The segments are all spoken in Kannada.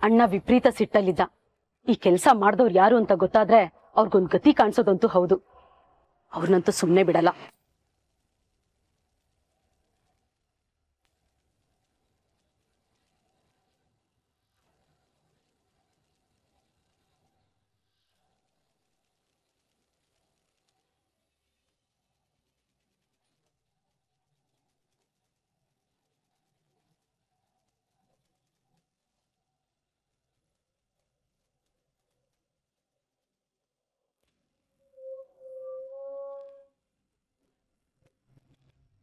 ಅಣ್ಣ ವಿಪರೀತ ಸಿಟ್ಟಲ್ಲಿದ್ದ. ಈ ಕೆಲಸ ಮಾಡಿದವ್ರು ಯಾರು ಅಂತ ಗೊತ್ತಾದ್ರೆ ಅವ್ರಿಗೊಂದು ಗತಿ ಕಾಣಿಸೋದಂತೂ ಹೌದು. ಅವ್ರನ್ನಂತೂ ಸುಮ್ಮನೆ ಬಿಡಲ್ಲ.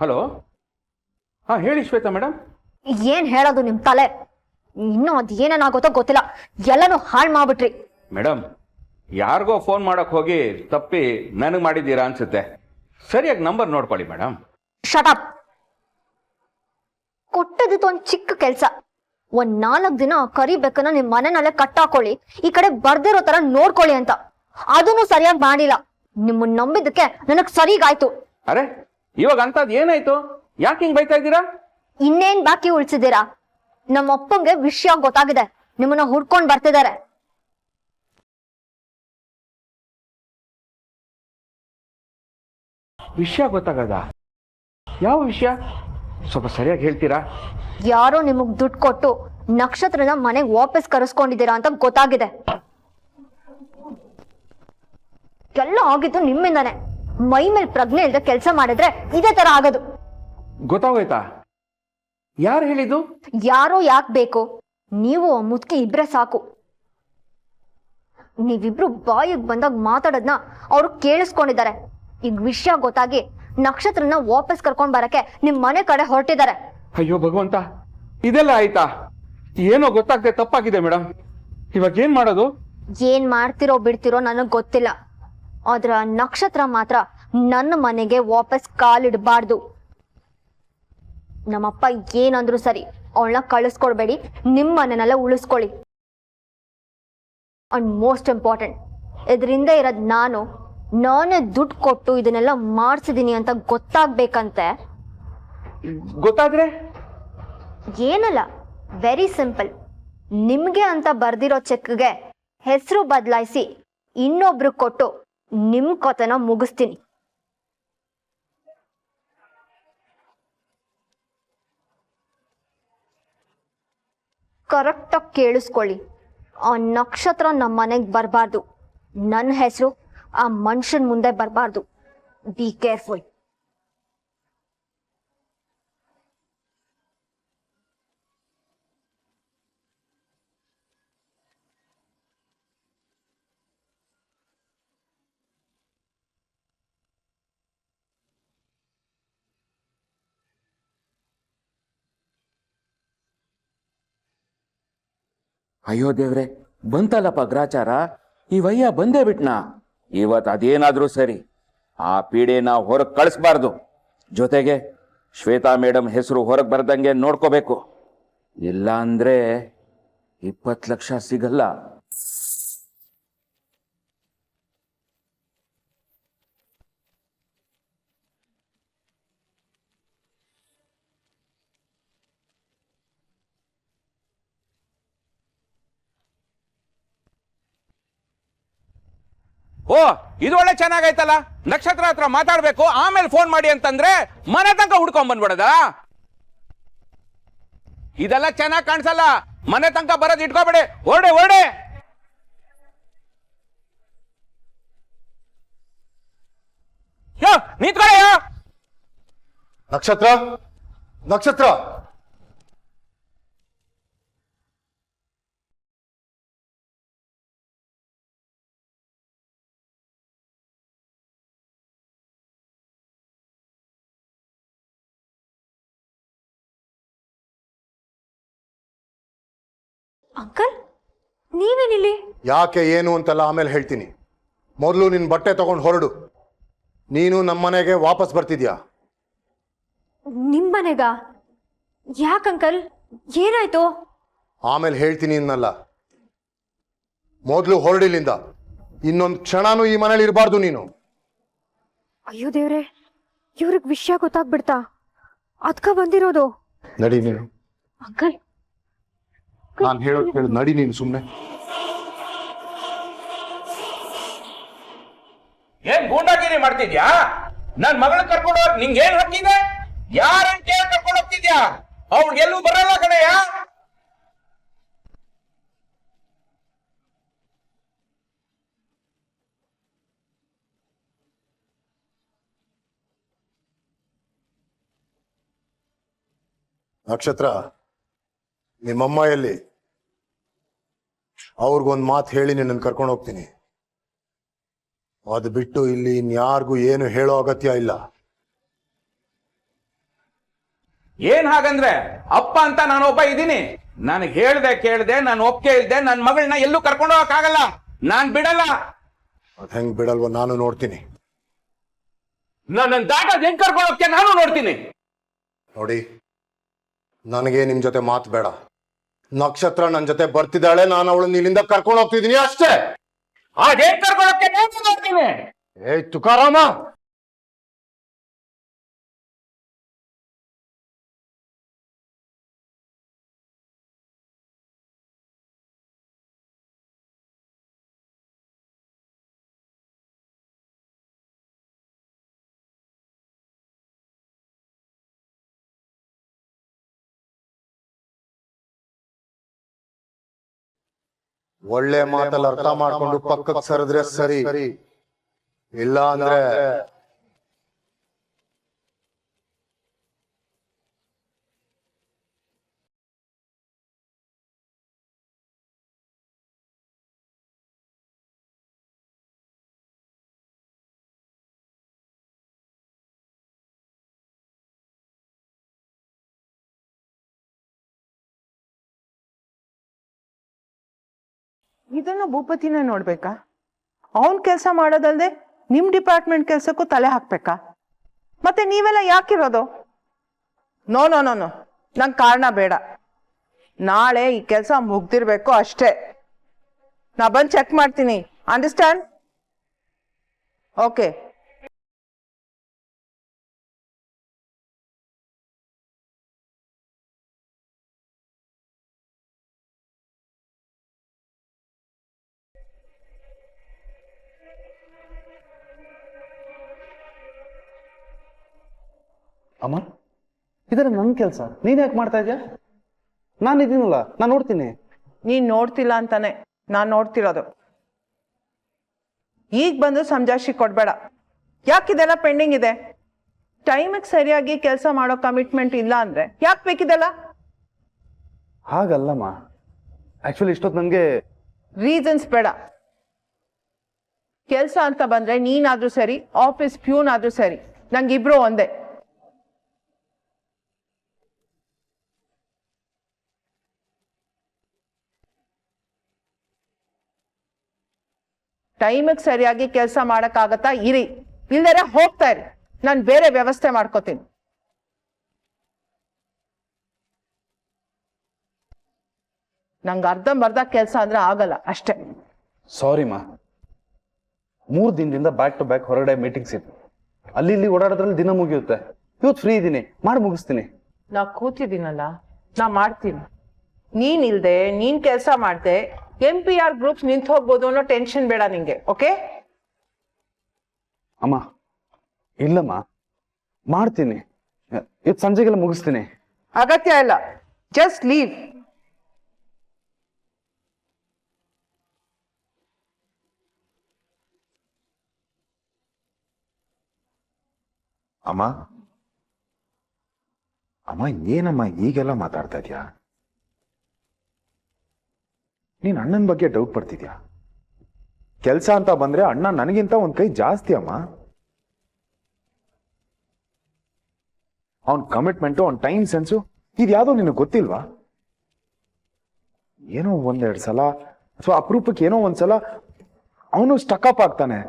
ಹಲೋ, ಹಾಂ ಹೇಳಿ ಶ್ವೇತಾ ಮೇಡಮ್. ಏನ್ ಹೇಳೋದು ನಿಮ್ ತಲೆ, ಇನ್ನೂ ಅದ್ ಏನೇನಾಗುತ್ತೋ ಗೊತ್ತಿಲ್ಲ, ಎಲ್ಲನೂ ಹಾಳು ಮಾಡ್ಬಿಟ್ರಿ. ಮೇಡಮ್, ಯಾರಿಗೋ ಫೋನ್ ಮಾಡಕ್ ಹೋಗಿ ತಪ್ಪಿ ನನಗೆ ಮಾಡಿದ್ದೀರಾ ಅನ್ಸುತ್ತೆ. ಸರಿಯಾಗಿ ನಂಬರ್ ನೋಡ್ಕೊಳ್ಳಿ ಮೇಡಮ್. ಶಟಪ್. ಕೊಟ್ಟದಿತ್ತು ಒಂದ್ ಚಿಕ್ಕ ಕೆಲ್ಸ. ಒಂದ್ 4 ದಿನ ಕರಿಬೇಕನ್ನ ನಿಮ್ ಮನೆನಲ್ಲೇ ಕಟ್ಟಾಕೊಳ್ಳಿ, ಈ ಕಡೆ ಬರ್ದಿರೋ ತರ ನೋಡ್ಕೊಳ್ಳಿ ಅಂತ. ಅದನ್ನು ಸರಿಯಾಗಿ ಮಾಡಿಲ್ಲ. ನಿಮ್ಮನ್ನ ನಂಬಿದ್ದಕ್ಕೆ ನನಗ್ ಸರಿಗಾಯ್ತು. ಅರೆ, ಇವಾಗ ಅಂತದ್ ಏನಾಯ್ತು? ಯಾಕೆ ಹಿಂಗ್ ಬೈತಾ ಇದ್ದೀರಾ? ಇನ್ನೇನ್ ಬಾಕಿ ಉಳ್ಸಿದ್ದೀರಾ? ನಮ್ಮ ಅಪ್ಪಂಗೆ ವಿಷಯ ಗೊತ್ತಾಗಿದೆ, ನಿಮ್ಮನ್ನ ಹುಡ್ಕೊಂಡ್ ಬರ್ತಿದ್ದಾರೆ. ವಿಷಯ ಗೊತ್ತಾಗದ? ಯಾವ ವಿಷಯ? ಸ್ವಲ್ಪ ಸರಿಯಾಗಿ ಹೇಳ್ತೀರಾ? ಯಾರೋ ನಿಮಗ್ ದುಡ್ಡು ಕೊಟ್ಟು ನಕ್ಷತ್ರನ ಮನೆಗ್ ವಾಪಸ್ ಕರೆಸ್ಕೊಂಡಿದ್ದೀರಾ ಅಂತ ಗೊತ್ತಾಗಿದೆ. ಎಲ್ಲ ಆಗಿದ್ದು ನಿಮ್ಮಿಂದಾನೆ. ಮೈ ಮೇಲೆ ಪ್ರಜ್ಞೆ ಇಲ್ಲದೆ ಕೆಲಸ ಮಾಡಿದ್ರೆ ಇದೇ ತರ ಆಗೋದು. ಗೊತ್ತಾಗೋಯ್ತಾ? ಯಾರು ಹೇಳಿದ್ದು? ಯಾರೋ ಯಾಕೆ ಬೇಕು? ನೀವು ಆ ಮುದುಕಿ ಇಬ್ರೆ ಸಾಕು. ನೀವಿಬ್ರು ಬಾಯಿಗೆ ಬಂದಾಗ ಮಾತಾಡೋದ್ನ ಅವರು ಕೇಳಿಸ್ಕೊಂಡಿದ್ದಾರೆ. ಈಗ ವಿಷಯ ಗೊತ್ತಾಗಿ ನಕ್ಷತ್ರನ ವಾಪಸ್ ಕರ್ಕೊಂಡ್ ಬರಕ್ಕೆ ನಿಮ್ ಮನೆ ಕಡೆ ಹೊರಟಿದ್ದಾರೆ. ಅಯ್ಯೋ ಭಗವಂತ, ಇದೆಲ್ಲ ಆಯ್ತಾ? ಏನೋ ಗೊತ್ತಾಗ್ದೆ ತಪ್ಪಾಗಿದೆ ಮೇಡಮ್. ಇವಾಗ ಏನ್ ಮಾಡೋದು? ಏನ್ ಮಾಡ್ತಿರೋ ಬಿಡ್ತಿರೋ ನನಗ್ ಗೊತ್ತಿಲ್ಲ. ಆದ್ರ ನಕ್ಷತ್ರ ಮಾತ್ರ ನನ್ನ ಮನೆಗೆ ವಾಪಸ್ ಕಾಲಿಡಬಾರ್ದು. ನಮ್ಮಪ್ಪ ಏನಂದ್ರು ಸರಿ, ಅವಳನ್ನ ಕಳಿಸ್ಕೊಡ್ಬೇಡಿ, ನಿಮ್ ಮನೆನೆಲ್ಲ ಉಳಿಸ್ಕೊಳ್ಳಿ. ಅಂಡ್ ಮೋಸ್ಟ್ ಇಂಪಾರ್ಟೆಂಟ್, ಇದರಿಂದ ಇರೋದ್ ನಾನೇ ದುಡ್ಡು ಕೊಟ್ಟು ಇದನ್ನೆಲ್ಲ ಮಾಡ್ಸಿದೀನಿ ಅಂತ ಗೊತ್ತಾಗ್ಬೇಕಂತೆ. ಗೊತ್ತಾದ್ರೆ? ಏನಲ್ಲ, ವೆರಿ ಸಿಂಪಲ್. ನಿಮ್ಗೆ ಅಂತ ಬರ್ದಿರೋ ಚೆಕ್ಗೆ ಹೆಸರು ಬದಲಾಯಿಸಿ ಇನ್ನೊಬ್ರು ಕೊಟ್ಟು ನಿಮ್ ಕಥೆನ ಮುಗಿಸ್ತೀನಿ. ಕರೆಕ್ಟಾಗಿ ಕೇಳಿಸ್ಕೊಳ್ಳಿ. ಆ ನಕ್ಷತ್ರ ನಮ್ಮ ಮನೆಗೆ ಬರಬಾರ್ದು. ನನ್ನ ಹೆಸರು ಆ ಮನುಷ್ಯನ ಮುಂದೆ ಬರಬಾರ್ದು. Be careful. ಅಯ್ಯೋ ದೇವ್ರೆ, ಬಂತಲ್ಲಪ್ಪ ಗ್ರಾಚಾರ. ಈ ವಯ್ಯ ಬಂದೇ ಬಿಟ್ನಾ. ಇವತ್ತು ಅದೇನಾದ್ರೂ ಸರಿ, ಆ ಪೀಡೆನ ಹೊರಗೆ ಕಳಿಸ್ಬಾರ್ದು. ಜೊತೆಗೆ ಶ್ವೇತಾ ಮೇಡಮ್ ಹೆಸರು ಹೊರಗೆ ಬರ್ದಂಗೆ ನೋಡ್ಕೋಬೇಕು. ಇಲ್ಲ ಅಂದ್ರೆ 20 ಲಕ್ಷ ಸಿಗಲ್ಲ. ಓ, ಇದು ಒಳ್ಳೆ ಚೆನ್ನಾಗೈತಲ್ಲ. ನಕ್ಷತ್ರ ಹತ್ರ ಮಾತಾಡ್ಬೇಕು, ಆಮೇಲೆ ಫೋನ್ ಮಾಡಿ ಅಂತಂದ್ರೆ ಮನೆ ತನಕ ಹುಡ್ಕೊಂಡ್ ಬಂದ್ಬಿಡದ. ಇದೆಲ್ಲ ಚೆನ್ನಾಗಿ ಕಾಣಿಸಲ್ಲ. ಮನೆ ತನಕ ಬರೋದು ಇಟ್ಕೋಬೇಡಿ. ಓಡೆ ನಿಂತ್ಕೊಳ್ಳ. ನಕ್ಷತ್ರ ಅಂಕಲ್, ನೀವೇನಿಲ್ಲಿ? ಯಾಕೆ ಏನು ಅಂತೆಲ್ಲ ಆಮೇಲೆ ಹೇಳ್ತೀನಿ. ಮೊದಲು ನಿನ್ನ ಬಟ್ಟೆ ತಗೊಂಡು ಹೊರಡು. ನೀನು ನಮ್ಮನೆಗೆ ವಾಪಸ್ ಬರ್ತಿದ್ಯಾ? ನಿಮ್ಮನೆಗ? ಯಾಕಂಕಲ್, ಏನಾಯ್ತು? ಆಮೇಲೆ ಹೇಳ್ತೀನಿ ಅನ್ನಲ್ಲ. ಮೊದಲು ಹೊರಡಿಲಿಂದ. ಇನ್ನೊಂದು ಕ್ಷಣನೂ ಈ ಮನೇಲಿ ಇರಬಾರ್ದು ನೀನು. ಅಯ್ಯೋ ದೇವ್ರೆ, ಇವ್ರಿಗೆ ವಿಷಯ ಗೊತ್ತಾಗ್ಬಿಡ್ತಾ? ಅದ್ಕ ಬಂದಿರೋದು. ನಡಿ ನೀನು. ಅಂಕಲ್, ನಾನು ಹೇಳೋದು ಹೇಳು, ನಡಿ ನೀನು ಸುಮ್ಮನೆ. ಏನ್ ಗೂಂಡಾಗಿರಿ ಮಾಡ್ತಿದ್ಯಾ? ನನ್ ಮಗಳ್ ಕರ್ಕೊಂಡು ಹೋಗ್ ನಿಂಗೆ ಏನ್ ಹಕ್ಕಿದೆ? ಯಾರನ್ ಕೇಳಿ ಕರ್ಕೊಂಡು ಹೋಗ್ತಿದ್ಯಾ? ಅವ್ಳು ಎಲ್ಲೂ ಬರಲ್ಲ ಕಣಯ್ಯ. ನಕ್ಷತ್ರ, ನಿಮ್ಮಮ್ಮ ಎಲ್ಲಿ? ಅವ್ರಿಗೊಂದು ಮಾತು ಹೇಳಿ ನಿನ್ನನ್ನು ಕರ್ಕೊಂಡು ಹೋಗ್ತೀನಿ. ಅದು ಬಿಟ್ಟು ಇಲ್ಲಿ ಇನ್ಯಾರಿಗೂ ಏನು ಹೇಳೋ ಅಗತ್ಯ ಇಲ್ಲ. ಏನ್ ಹಾಗಂದ್ರೆ ಅಪ್ಪ ಅಂತ ನಾನು ಒಬ್ಬ ಇದ್ದೀನಿ. ನನಗೆ ಹೇಳ್ದೆ ಕೇಳ್ದೆ, ನಾನು ಒಪ್ಪಿಗೆ ಇಲ್ದೆ ನನ್ ಮಗಳನ್ನ ಎಲ್ಲೂ ಕರ್ಕೊಂಡು ಹೋಗಕ್ಕಾಗಲ್ಲ. ನಾನ್ ಬಿಡಲ್ಲ. ಅದ್ ಹೆಂಗ್ ಬಿಡಲ್ವ ನಾನು ನೋಡ್ತೀನಿ. ನನ್ನ ದಾಟದ್ ಹೆಂಗ್ ಕರ್ಕೊಂಡು ಹೋಗ್ತೀಯ ನಾನು ನೋಡ್ತೀನಿ. ನೋಡಿ, ನನಗೆ ನಿಮ್ ಜೊತೆ ಮಾತು ಬೇಡ. ನಕ್ಷತ್ರ ನನ್ನ ಜೊತೆ ಬರ್ತಿದ್ದಾಳೆ, ನಾನು ಅವಳನ್ನ ಇಲ್ಲಿಂದ ಕರ್ಕೊಂಡು ಹೋಗ್ತಿದ್ದೀನಿ ಅಷ್ಟೇ. ಅದೇನ್ ಕರ್ಕೊಂಡು ಹೋಗ್ತೀನಿ ನಾನು ನೋಡ್ತೀನಿ. ಏ ತುಕಾರಾಮ, ಒಳ್ಳೆ ಮಾತಲ್ಲಿ ಅರ್ಥ ಮಾಡ್ಕೊಂಡು ಪಕ್ಕಕ್ಕೆ ಸರಿದ್ರೆ ಸರಿ, ಇಲ್ಲ ಅಂದ್ರೆ ಇದನ್ನು ಭೂಪತಿನ ನೋಡ್ಬೇಕಾ? ಅವನ್ ಕೆಲಸ ಮಾಡೋದಲ್ದೆ ನಿಮ್ ಡಿಪಾರ್ಟ್ಮೆಂಟ್ ಕೆಲ್ಸಕ್ಕೂ ತಲೆ ಹಾಕ್ಬೇಕಾ? ಮತ್ತೆ ನೀವೆಲ್ಲ ಯಾಕಿರೋದು? ನೋ ನೋ ನೋ ನೋ, ನಂಗೆ ಕಾರಣ ಬೇಡ. ನಾಳೆ ಈ ಕೆಲಸ ಮುಗ್ದಿರ್ಬೇಕು ಅಷ್ಟೇ. ನಾ ಬಂದು ಚೆಕ್ ಮಾಡ್ತೀನಿ. ಅಂಡರ್ಸ್ಟ್ಯಾಂಡ್? ಓಕೆ. ಅಮ್ಮ, ಇದರ ನನ್ನ ಕೆಲಸ, ನೀನ್ ಯಾಕೆ ಮಾಡ್ತಾ ಇದ್ಯಾ? ನಾನು ಇದೀನಲ್ಲ, ನಾನು ನೋಡ್ತೀನಿ. ನೀನ್ ನೋಡ್ತಿಲ್ಲ ಅಂತಾನೆ ನಾನ್ ನೋಡ್ತಿರೋದು. ಈಗ ಬಂದು ಸಮಜಾಯಿಷಿ ಕೊಡ್ಬೇಡ. ಯಾಕಿದೆಲ್ಲ ಪೆಂಡಿಂಗ್ ಇದೆ? ಟೈಮಿಗೆ ಸರಿಯಾಗಿ ಕೆಲಸ ಮಾಡೋ ಕಮಿಟ್ಮೆಂಟ್ ಇಲ್ಲ ಅಂದ್ರೆ ಯಾಕೆ ಬೇಕಿದೆಲ್ಲ? ಹಾಗಲ್ಲಮ್ಮ, ಆಕ್ಚುಲಿ ಇಷ್ಟೊತ್ತು ನನಗೆ ರೀಸನ್ಸ್ ಬೇಡ. ಕೆಲಸ ಅಂತ ಬಂದ್ರೆ ನೀನಾದ್ರೂ ಸರಿ, ಆಫೀಸ್ ಪ್ಯೂನ್ ಆದ್ರೂ ಸರಿ, ನಂಗಿಬ್ರು ಒಂದೇ. ಟೈಮಿಗೆ ಸರಿಯಾಗಿ ಕೆಲಸ ಮಾಡಕ್ಕಾಗತ್ತಾ? ಇರಿ, ಇಲ್ದರೆ ಹೋಗ್ತಾ ಇರಿ. ನಾನು ಬೇರೆ ವ್ಯವಸ್ಥೆ ಮಾಡ್ಕೋತೀನಿ. ನಂಗೆ ಅರ್ಧಂಬರ್ಧ ಕೆಲಸ ಅಂದ್ರೆ ಆಗಲ್ಲ ಅಷ್ಟೇ. ಸಾರಿ ಮಾ, 3 ದಿನದಿಂದ ಬ್ಯಾಕ್ ಟು ಬ್ಯಾಕ್ ಹೊರಗಡೆ ಮೀಟಿಂಗ್ಸ್ ಇತ್ತು. ಅಲ್ಲಿ ಇಲ್ಲಿ ಓಡಾಡೋದ್ರಲ್ಲಿ ದಿನ ಮುಗಿಯುತ್ತೆ. ಇವತ್ತು ಫ್ರೀ ಇದ್ದೀನಿ, ಮಾಡಿ ಮುಗಿಸ್ತೀನಿ. ನಾ ಕೂತಿದ್ದೀನಲ್ಲ, ನಾ ಮಾಡ್ತೀನಿ. ನೀನ್ ಇಲ್ದೆ, ನೀನ್ ಕೆಲಸ ಮಾಡ್ದೆ MPR ಗ್ರೂಪ್ಸ್ ನಿಂತು ಹೋಗ್ಬೋದು ಅನ್ನೋ ಟೆನ್ಷನ್ ಬೇಡ ನಿಂಗೆ. ಓಕೆ? ಅಮ್ಮ ಇಲ್ಲಮ್ಮ, ಮಾಡ್ತೀನಿ. ಇವತ್ತು ಸಂಜೆಗೆಲ್ಲ ಮುಗಿಸ್ತೀನಿ. ಅಗತ್ಯ ಇಲ್ಲ, ಜಸ್ಟ್ ಲೀವ್. ಅಮ್ಮ ಅಮ್ಮ ಏನಮ್ಮ ಈಗೆಲ್ಲ ಮಾತಾಡ್ತಾ ಇದ್ಯಾ? ನೀನ್ ಅಣ್ಣನ ಬಗ್ಗೆ ಡೌಟ್ ಪಡ್ತಿದ್ಯಾ? ಕೆಲ್ಸ ಅಂತ ಬಂದ್ರೆ ಅಣ್ಣ ನನಗಿಂತ ಒಂದ್ ಕೈ ಜಾಸ್ತಿ ಅಮ್ಮ. ಅವನ್ ಕಮಿಟ್ಮೆಂಟು, ಅವನ್ ಟೈಮ್ ಸೆನ್ಸು ಇದ್ಯಾವುದೋ ನಿನಗೆ ಗೊತ್ತಿಲ್ವಾ? ಏನೋ ಒಂದೆರಡು ಸಲ ಅಥವಾ ಅಪರೂಪಕ್ಕೆ ಏನೋ ಒಂದ್ಸಲ ಅವನು ಸ್ಟಕ್ಅಪ್ ಆಗ್ತಾನೆ.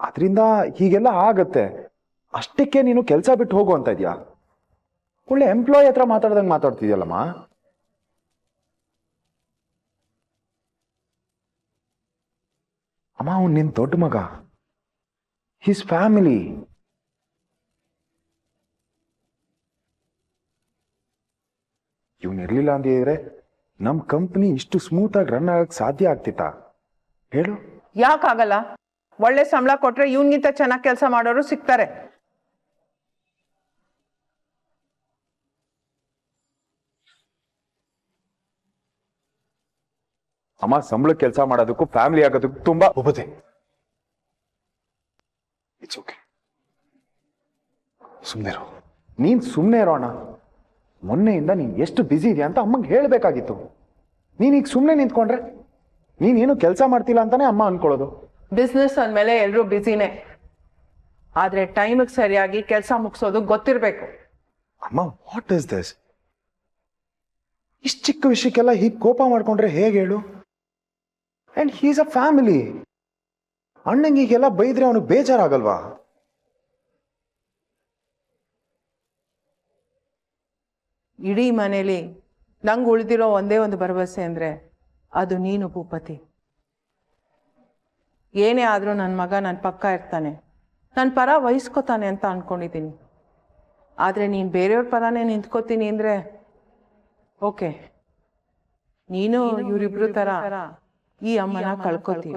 ಅದರಿಂದ ಹೀಗೆಲ್ಲ ಆಗತ್ತೆ. ಅಷ್ಟಕ್ಕೆ ನೀನು ಕೆಲಸ ಬಿಟ್ಟು ಹೋಗು ಅಂತ ಇದ್ಯಾ? ಒಳ್ಳೆ ಎಂಪ್ಲಾಯ್ ಹತ್ರ ಮಾತಾಡ್ದಂಗೆ ಮಾತಾಡ್ತಿದ್ಯಲ್ಲಮ್ಮ. ಅಮ್ಮ, ಅವನು ನಿನ್ ದೊಡ್ಡ ಮಗ, ಹಿಸ್ ಫ್ಯಾಮಿಲಿ. ಇವನಿರ್ಲಿಲ್ಲ ಅಂದಿದ್ರೆ ನಮ್ಮ ಕಂಪ್ನಿ ಇಷ್ಟು ಸ್ಮೂತಾಗಿ ರನ್ ಆಗಕ್ಕೆ ಸಾಧ್ಯ ಆಗ್ತಿತ್ತಾ ಹೇಳು? ಯಾಕಾಗಲ್ಲ? ಒಳ್ಳೆ ಸಂಬಳ ಕೊಟ್ರೆ ಇವನ್ಗಿಂತ ಚೆನ್ನಾಗಿ ಕೆಲಸ ಮಾಡೋರು ಸಿಗ್ತಾರೆ. ಅಮ್ಮ, ಸಂಬಳ ಕೆಲಸ ಮಾಡೋದಕ್ಕೂ ಫ್ಯಾಮಿಲಿ ಆಗೋದಕ್ಕೂ ತುಂಬಾ ಭೂಪತಿ, ಇಟ್ಸ್ ಓಕೆ. ಸುಮ್ಮನಿರು. ನೀನ್ ಸುಮ್ಮನೆ ಇರೋಣ. ಮೊನ್ನೆಯಿಂದ ನೀನ್ ಎಷ್ಟು ಬ್ಯುಸಿ ಇದೆಯಾ ಅಂತ ಅಮ್ಮಂಗೆ ಹೇಳ್ಬೇಕಾಗಿತ್ತು. ನೀನೀಗ ಸುಮ್ಮನೆ ನಿಂತ್ಕೊಂಡ್ರೆ ನೀನೇನು ಕೆಲಸ ಮಾಡ್ತಿಲ್ಲ ಅಂತಾನೆ ಅಮ್ಮ ಅನ್ಕೊಳ್ಳೋದು. ಬಿಸ್ನೆಸ್ ಅಂದಮೇಲೆ ಎಲ್ಲರೂ ಬ್ಯುಸಿನೇ, ಆದ್ರೆ ಟೈಮಿಗೆ ಸರಿಯಾಗಿ ಕೆಲಸ ಮುಗಿಸೋದು ಗೊತ್ತಿರಬೇಕು. ಅಮ್ಮ, ವಾಟ್ ಇಸ್ ದಿಸ್? ಇಷ್ಟು ಚಿಕ್ಕ ವಿಷಯಕ್ಕೆಲ್ಲ ಹೀಗೆ ಕೋಪ ಮಾಡ್ಕೊಂಡ್ರೆ ಹೇಗೆ ಹೇಳು? And he's a family. ಅಣ್ಣಂಗೆ ಹೀಗೆಲ್ಲ ಬೈದ್ರೆ ಅವನಿಗೆ ಬೇಜಾರಾಗಲ್ವಾ? ಇಡೀ ಮನೇಲಿ ನಂಗೆ ಉಳಿದಿರೋ ಒಂದೇ ಒಂದು ಭರವಸೆ ಅಂದ್ರೆ ಅದು ನೀನು ಭೂಪತಿ. ಏನೇ ಆದರೂ ನನ್ನ ಮಗ ನನ್ನ ಪಕ್ಕ ಇರ್ತಾನೆ, ನನ್ನ ಪರ ವಹಿಸ್ಕೋತಾನೆ ಅಂತ ಅನ್ಕೊಂಡಿದ್ದೀನಿ. ಆದರೆ ನೀನು ಬೇರೆಯವ್ರ ಪರನೇ ನಿಂತ್ಕೋತೀನಿ ಅಂದರೆ ಓಕೆ, ನೀನು ಇವರಿಬ್ರು ಥರ ಈ ಅಮ್ಮನ ಕಳ್ಕೊತೀಯ.